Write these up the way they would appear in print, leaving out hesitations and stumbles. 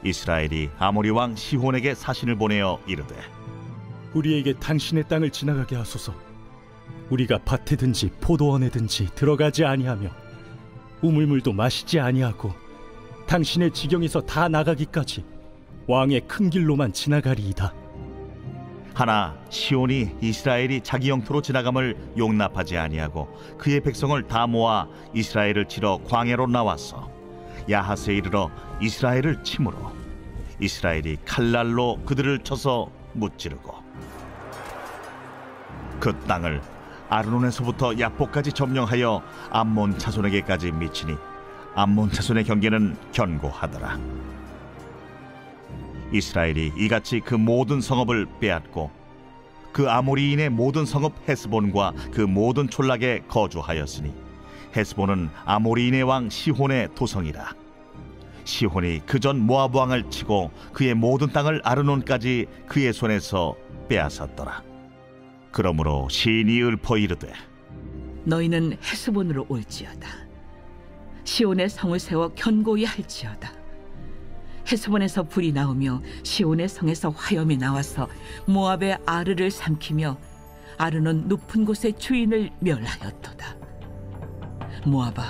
이스라엘이 아모리 왕 시혼에게 사신을 보내어 이르되 우리에게 당신의 땅을 지나가게 하소서. 우리가 밭에든지 포도원에든지 들어가지 아니하며 우물물도 마시지 아니하고 당신의 지경에서 다 나가기까지 왕의 큰 길로만 지나가리이다. 하나 시온이 이스라엘이 자기 영토로 지나감을 용납하지 아니하고 그의 백성을 다 모아 이스라엘을 치러 광야로 나왔어 야하스에 이르러 이스라엘을 치므로 이스라엘이 칼날로 그들을 쳐서 무찌르고 그 땅을 아르논에서부터 야포까지 점령하여 암몬 자손에게까지 미치니 암몬 자손의 경계는 견고하더라. 이스라엘이 이같이 그 모든 성읍을 빼앗고 그 아모리인의 모든 성읍 헤스본과 그 모든 촌락에 거주하였으니 헤스본은 아모리인의 왕 시혼의 도성이라. 시혼이 그전 모압 왕을 치고 그의 모든 땅을 아르논까지 그의 손에서 빼앗았더라. 그러므로 시인이 읊어 이르되 너희는 헤스본으로 올지어다. 시온의 성을 세워 견고히 할지어다. 헤스본에서 불이 나오며 시온의 성에서 화염이 나와서 모압의 아르를 삼키며 아르논 높은 곳의 주인을 멸하였도다. 모압아,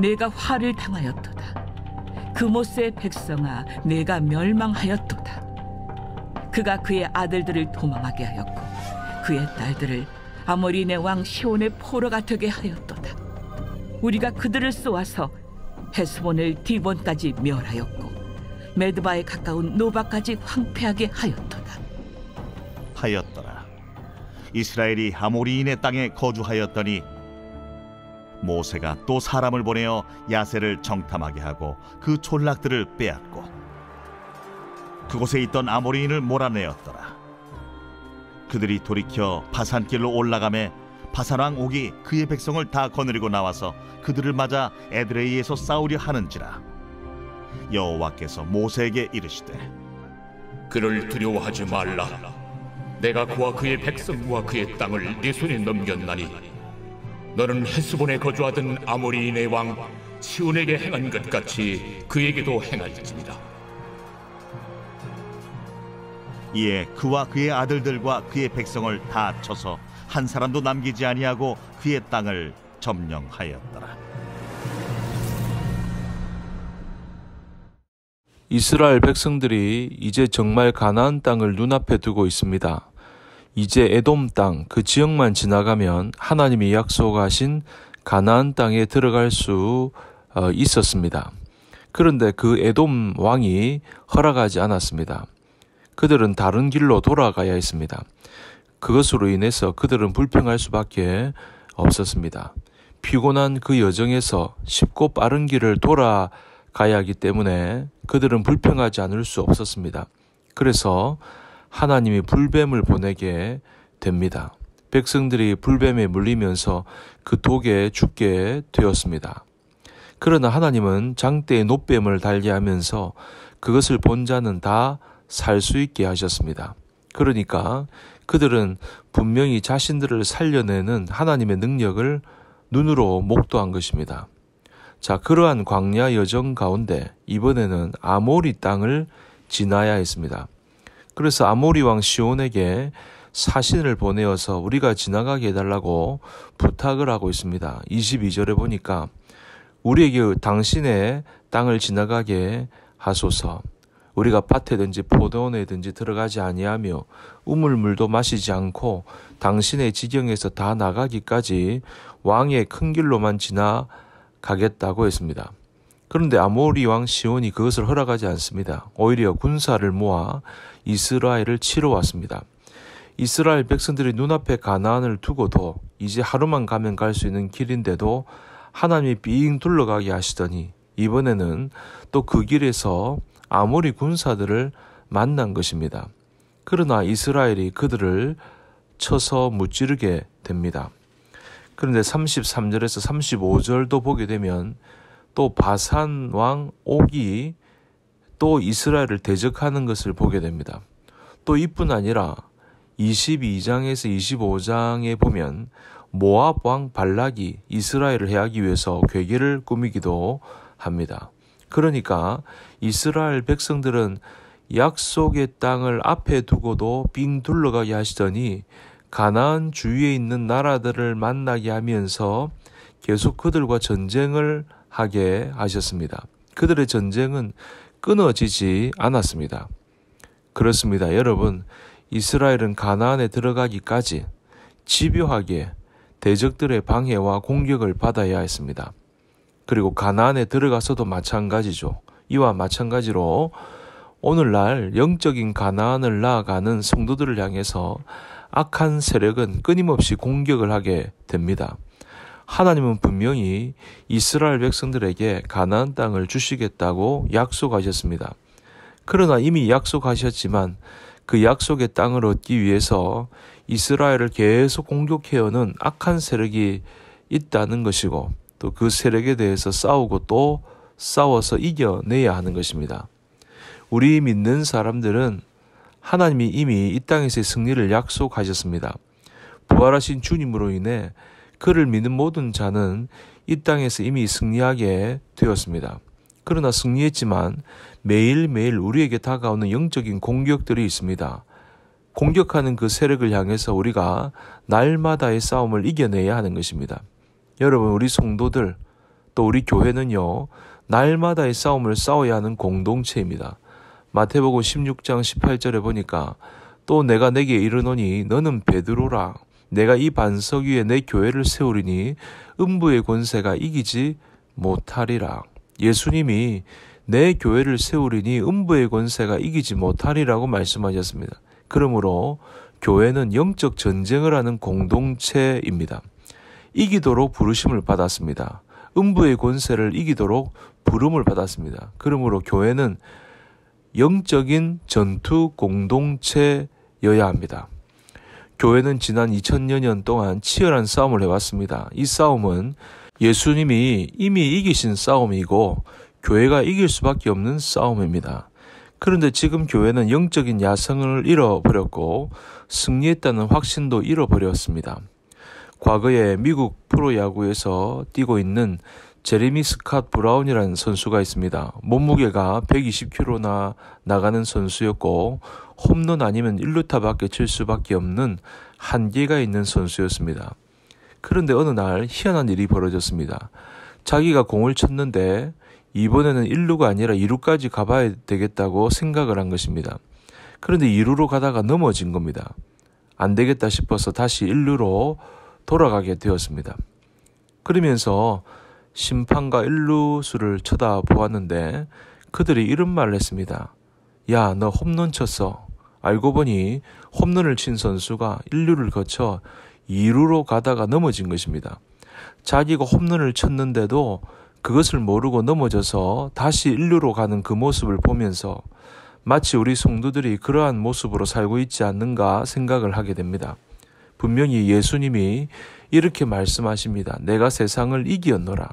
내가 화를 당하였도다. 그모스의 백성아, 내가 멸망하였도다. 그가 그의 아들들을 도망하게 하였고 그의 딸들을 아모리네 왕 시온의 포로가 되게 하였도다. 우리가 그들을 쏘아서 헤스본을 디본까지 멸하였고 메드바에 가까운 노바까지 황폐하게 하였더라. 이스라엘이 아모리인의 땅에 거주하였더니 모세가 또 사람을 보내어 야세를 정탐하게 하고 그 촌락들을 빼앗고 그곳에 있던 아모리인을 몰아내었더라. 그들이 돌이켜 바산길로 올라가매 바산왕 옥이 그의 백성을 다 거느리고 나와서 그들을 맞아 에드레이에서 싸우려 하는지라. 여호와께서 모세에게 이르시되 그를 두려워하지 말라. 내가 그와 그의 백성과 그의 땅을 네 손에 넘겼나니 너는 헤스본에 거주하던 아모리인의 왕 시온에게 행한 것 같이 그에게도 행할지니라. 이에 그와 그의 아들들과 그의 백성을 다 쳐서 한 사람도 남기지 아니하고 그의 땅을 점령하였더라. 이스라엘 백성들이 이제 정말 가나안 땅을 눈앞에 두고 있습니다. 이제 에돔 땅 그 지역만 지나가면 하나님이 약속하신 가나안 땅에 들어갈 수 있었습니다. 그런데 그 에돔 왕이 허락하지 않았습니다. 그들은 다른 길로 돌아가야 했습니다. 그것으로 인해서 그들은 불평할 수밖에 없었습니다. 피곤한 그 여정에서 쉽고 빠른 길을 돌아가야 하기 때문에 그들은 불평하지 않을 수 없었습니다. 그래서 하나님이 불뱀을 보내게 됩니다. 백성들이 불뱀에 물리면서 그 독에 죽게 되었습니다. 그러나 하나님은 장대에 놋뱀을 달게 하면서 그것을 본 자는 다 살 수 있게 하셨습니다. 그러니까 그들은 분명히 자신들을 살려내는 하나님의 능력을 눈으로 목도한 것입니다. 자, 그러한 광야 여정 가운데 이번에는 아모리 땅을 지나야 했습니다. 그래서 아모리 왕 시온에게 사신을 보내어서 우리가 지나가게 해달라고 부탁을 하고 있습니다. 22절에 보니까 우리에게 당신의 땅을 지나가게 하소서. 우리가 밭에든지 포도원에든지 들어가지 아니하며 우물물도 마시지 않고 당신의 지경에서 다 나가기까지 왕의 큰 길로만 지나가겠다고 했습니다. 그런데 아모리 왕 시온이 그것을 허락하지 않습니다. 오히려 군사를 모아 이스라엘을 치러 왔습니다. 이스라엘 백성들이 눈앞에 가나안을 두고도 이제 하루만 가면 갈 수 있는 길인데도 하나님이 빙 둘러가게 하시더니 이번에는 또 그 길에서 아모리 군사들을 만난 것입니다. 그러나 이스라엘이 그들을 쳐서 무찌르게 됩니다. 그런데 33절에서 35절도 보게 되면 또 바산 왕 옥이 또 이스라엘을 대적하는 것을 보게 됩니다. 또 이뿐 아니라 22장에서 25장에 보면 모압 왕 발락이 이스라엘을 해하기 위해서 괴계를 꾸미기도 합니다. 그러니까 이스라엘 백성들은 약속의 땅을 앞에 두고도 빙 둘러가게 하시더니 가나안 주위에 있는 나라들을 만나게 하면서 계속 그들과 전쟁을 하게 하셨습니다. 그들의 전쟁은 끊어지지 않았습니다. 그렇습니다. 여러분, 이스라엘은 가나안에 들어가기까지 집요하게 대적들의 방해와 공격을 받아야 했습니다. 그리고 가나안에 들어가서도 마찬가지죠. 이와 마찬가지로 오늘날 영적인 가나안을 나아가는 성도들을 향해서 악한 세력은 끊임없이 공격을 하게 됩니다. 하나님은 분명히 이스라엘 백성들에게 가나안 땅을 주시겠다고 약속하셨습니다. 그러나 이미 약속하셨지만 그 약속의 땅을 얻기 위해서 이스라엘을 계속 공격해오는 악한 세력이 있다는 것이고 또 그 세력에 대해서 싸우고 또 싸워서 이겨내야 하는 것입니다. 우리 믿는 사람들은 하나님이 이미 이 땅에서의 승리를 약속하셨습니다. 부활하신 주님으로 인해 그를 믿는 모든 자는 이 땅에서 이미 승리하게 되었습니다. 그러나 승리했지만 매일매일 우리에게 다가오는 영적인 공격들이 있습니다. 공격하는 그 세력을 향해서 우리가 날마다의 싸움을 이겨내야 하는 것입니다. 여러분, 우리 성도들 또 우리 교회는요, 날마다의 싸움을 싸워야 하는 공동체입니다. 마태복음 16장 18절에 보니까 또 내가 내게 이르노니 너는 베드로라. 내가 이 반석 위에 내 교회를 세우리니 음부의 권세가 이기지 못하리라. 예수님이 내 교회를 세우리니 음부의 권세가 이기지 못하리라고 말씀하셨습니다. 그러므로 교회는 영적 전쟁을 하는 공동체입니다. 이기도록 부르심을 받았습니다. 음부의 권세를 이기도록 부름을 받았습니다. 그러므로 교회는 영적인 전투 공동체여야 합니다. 교회는 지난 2000여 년 동안 치열한 싸움을 해왔습니다. 이 싸움은 예수님이 이미 이기신 싸움이고 교회가 이길 수밖에 없는 싸움입니다. 그런데 지금 교회는 영적인 야성을 잃어버렸고 승리했다는 확신도 잃어버렸습니다. 과거에 미국 프로야구에서 뛰고 있는 제레미 스캇 브라운이라는 선수가 있습니다. 몸무게가 120kg나 나가는 선수였고 홈런 아니면 1루타밖에 칠 수밖에 없는 한계가 있는 선수였습니다. 그런데 어느 날 희한한 일이 벌어졌습니다. 자기가 공을 쳤는데 이번에는 1루가 아니라 2루까지 가봐야 되겠다고 생각을 한 것입니다. 그런데 2루로 가다가 넘어진 겁니다. 안 되겠다 싶어서 다시 1루로 돌아가게 되었습니다. 그러면서 심판과 1루수를 쳐다보았는데 그들이 이런 말을 했습니다. 야, 너 홈런 쳤어. 알고 보니 홈런을 친 선수가 1루를 거쳐 2루로 가다가 넘어진 것입니다. 자기가 홈런을 쳤는데도 그것을 모르고 넘어져서 다시 1루로 가는 그 모습을 보면서 마치 우리 성도들이 그러한 모습으로 살고 있지 않는가 생각을 하게 됩니다. 분명히 예수님이 이렇게 말씀하십니다. 내가 세상을 이겼노라.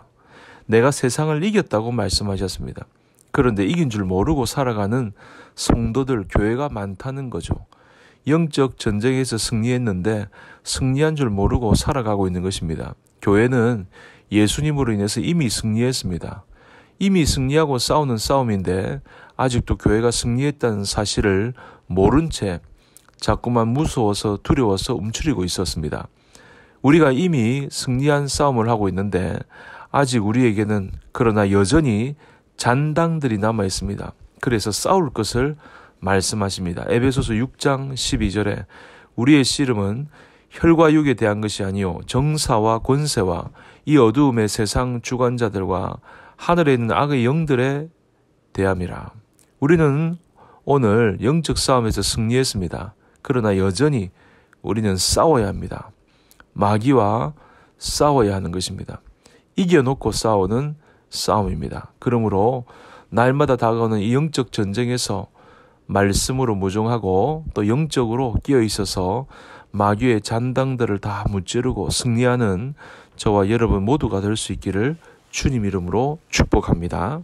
내가 세상을 이겼다고 말씀하셨습니다. 그런데 이긴 줄 모르고 살아가는 성도들, 교회가 많다는 거죠. 영적 전쟁에서 승리했는데 승리한 줄 모르고 살아가고 있는 것입니다. 교회는 예수님으로 인해서 이미 승리했습니다. 이미 승리하고 싸우는 싸움인데 아직도 교회가 승리했다는 사실을 모른 채 자꾸만 무서워서 두려워서 움츠리고 있었습니다. 우리가 이미 승리한 싸움을 하고 있는데 아직 우리에게는 그러나 여전히 잔당들이 남아 있습니다. 그래서 싸울 것을 말씀하십니다. 에베소서 6장 12절에 우리의 씨름은 혈과 육에 대한 것이 아니요 정사와 권세와 이 어두움의 세상 주관자들과 하늘에 있는 악의 영들에 대함이라. 우리는 오늘 영적 싸움에서 승리했습니다. 그러나 여전히 우리는 싸워야 합니다. 마귀와 싸워야 하는 것입니다. 이겨놓고 싸우는 싸움입니다. 그러므로 날마다 다가오는 이 영적 전쟁에서 말씀으로 무종하고 또 영적으로 끼어 있어서 마귀의 잔당들을 다 무찌르고 승리하는 저와 여러분 모두가 될 수 있기를 주님 이름으로 축복합니다.